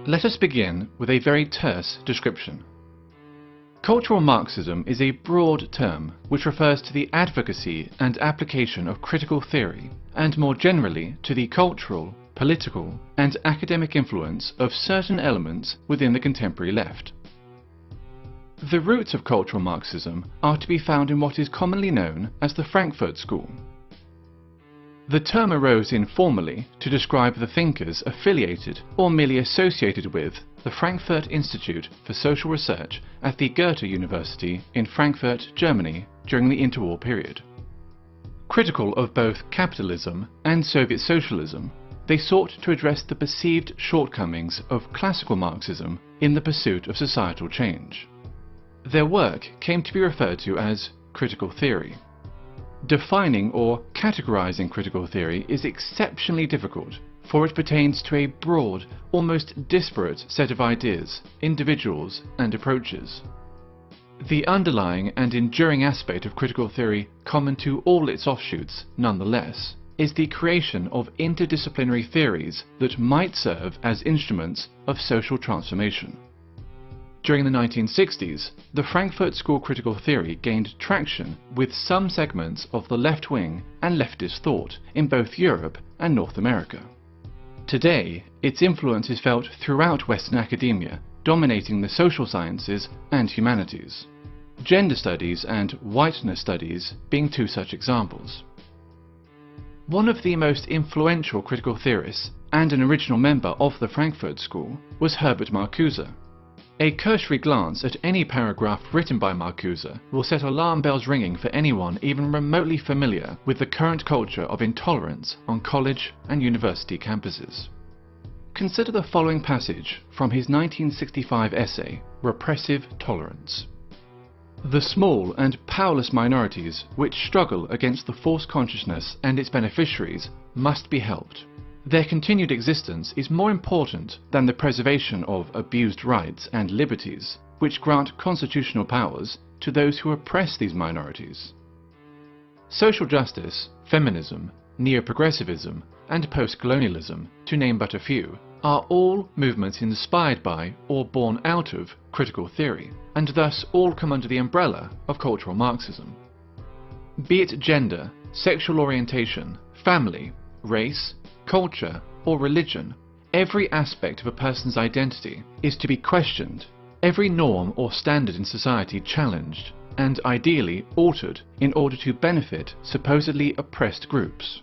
Let us begin with a very terse description. Cultural Marxism is a broad term which refers to the advocacy and application of critical theory, and more generally to the cultural, political, and academic influence of certain elements within the contemporary left. The roots of cultural Marxism are to be found in what is commonly known as the Frankfurt School. The term arose informally to describe the thinkers affiliated or merely associated with the Frankfurt Institute for Social Research at the Goethe University in Frankfurt, Germany during the interwar period. Critical of both capitalism and Soviet socialism, they sought to address the perceived shortcomings of classical Marxism in the pursuit of societal change. Their work came to be referred to as critical theory. Defining or categorizing critical theory is exceptionally difficult, for it pertains to a broad, almost disparate set of ideas, individuals, and approaches. The underlying and enduring aspect of critical theory, common to all its offshoots, nonetheless, is the creation of interdisciplinary theories that might serve as instruments of social transformation. During the 1960s, the Frankfurt School critical theory gained traction with some segments of the left-wing and leftist thought in both Europe and North America. Today, its influence is felt throughout Western academia, dominating the social sciences and humanities. Gender studies and whiteness studies being two such examples. One of the most influential critical theorists and an original member of the Frankfurt School was Herbert Marcuse. A cursory glance at any paragraph written by Marcuse will set alarm bells ringing for anyone even remotely familiar with the current culture of intolerance on college and university campuses. Consider the following passage from his 1965 essay, Repressive Tolerance. The small and powerless minorities which struggle against the false consciousness and its beneficiaries must be helped. Their continued existence is more important than the preservation of abused rights and liberties, which grant constitutional powers to those who oppress these minorities. Social justice, feminism, neo-progressivism, and post-colonialism, to name but a few, are all movements inspired by or born out of critical theory, and thus all come under the umbrella of cultural Marxism. Be it gender, sexual orientation, family, race, culture, or religion, every aspect of a person's identity is to be questioned, every norm or standard in society challenged, and ideally altered in order to benefit supposedly oppressed groups.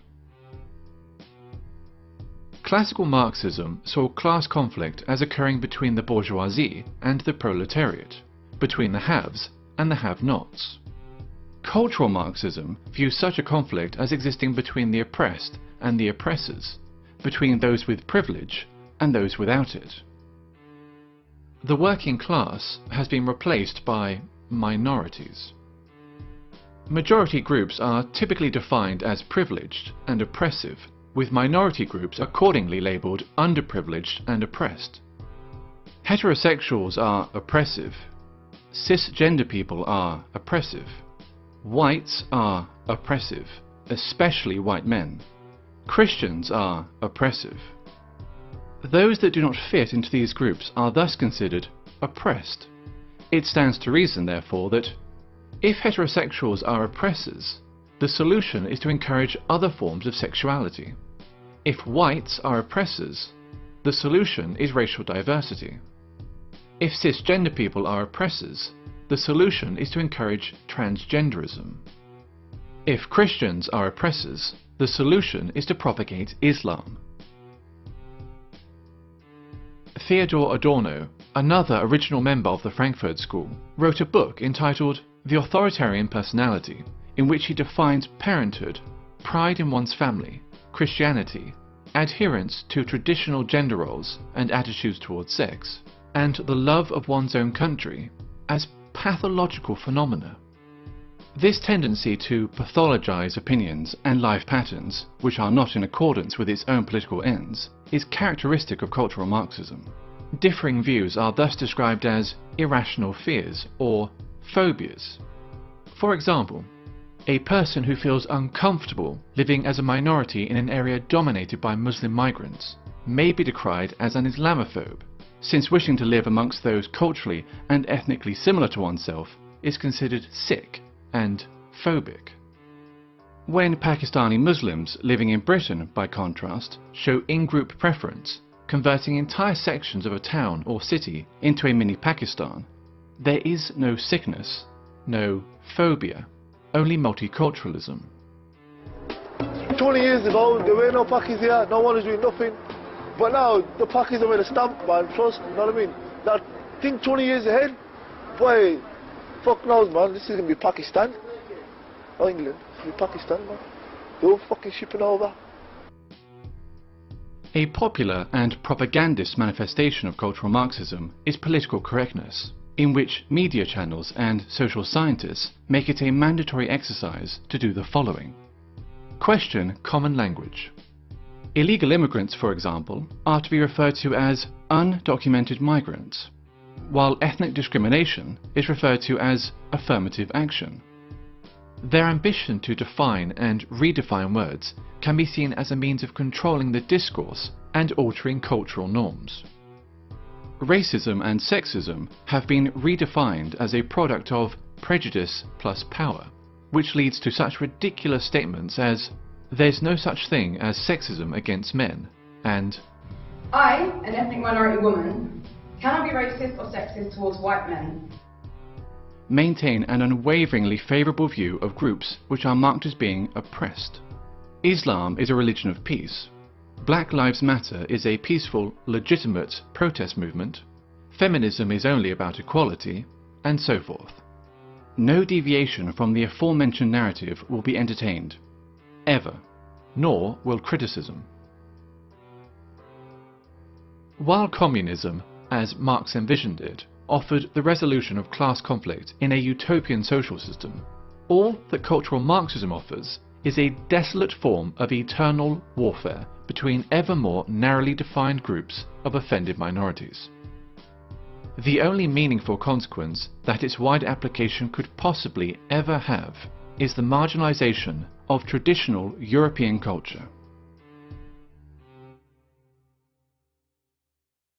Classical Marxism saw class conflict as occurring between the bourgeoisie and the proletariat, between the haves and the have-nots. Cultural Marxism views such a conflict as existing between the oppressed and the oppressors, between those with privilege and those without it. The working class has been replaced by minorities. Majority groups are typically defined as privileged and oppressive, with minority groups accordingly labelled underprivileged and oppressed. Heterosexuals are oppressive. Cisgender people are oppressive. Whites are oppressive, especially white men. Christians are oppressive. Those that do not fit into these groups are thus considered oppressed. It stands to reason, therefore, that if heterosexuals are oppressors, the solution is to encourage other forms of sexuality. If whites are oppressors, the solution is racial diversity. If cisgender people are oppressors, the solution is to encourage transgenderism. If Christians are oppressors, the solution is to propagate Islam. Theodor Adorno, another original member of the Frankfurt School, wrote a book entitled The Authoritarian Personality, in which he defines parenthood, pride in one's family, Christianity, adherence to traditional gender roles and attitudes towards sex, and the love of one's own country as pathological phenomena. This tendency to pathologize opinions and life patterns, which are not in accordance with its own political ends, is characteristic of cultural Marxism. Differing views are thus described as irrational fears or phobias. For example, a person who feels uncomfortable living as a minority in an area dominated by Muslim migrants may be decried as an Islamophobe, since wishing to live amongst those culturally and ethnically similar to oneself is considered sick and phobic. When Pakistani Muslims living in Britain, by contrast, show in-group preference, converting entire sections of a town or city into a mini Pakistan, there is no sickness, no phobia, only multiculturalism. 20 years ago, there were no Pakis here, no one was doing nothing. But now, the Pakis have made a stamp, man, trust, you know what I mean? Now, think 20 years ahead, boy, fuck knows, man, this is going to be Pakistan. Or England, it's going to be Pakistan, man. They're all fucking shipping over. A popular and propagandist manifestation of cultural Marxism is political correctness, in which media channels and social scientists make it a mandatory exercise to do the following. Question common language. Illegal immigrants, for example, are to be referred to as undocumented migrants, while ethnic discrimination is referred to as affirmative action. Their ambition to define and redefine words can be seen as a means of controlling the discourse and altering cultural norms. Racism and sexism have been redefined as a product of prejudice plus power, which leads to such ridiculous statements as, "There's no such thing as sexism against men," and "I, an ethnic minority woman, cannot be racist or sexist towards white men." Maintain an unwaveringly favourable view of groups which are marked as being oppressed. Islam is a religion of peace. Black Lives Matter is a peaceful, legitimate protest movement. Feminism is only about equality, and so forth. No deviation from the aforementioned narrative will be entertained, ever, nor will criticism. While communism, as Marx envisioned it, offered the resolution of class conflict in a utopian social system, all that cultural Marxism offers is a desolate form of eternal warfare between ever more narrowly defined groups of offended minorities. The only meaningful consequence that its wide application could possibly ever have is the marginalization of traditional European culture.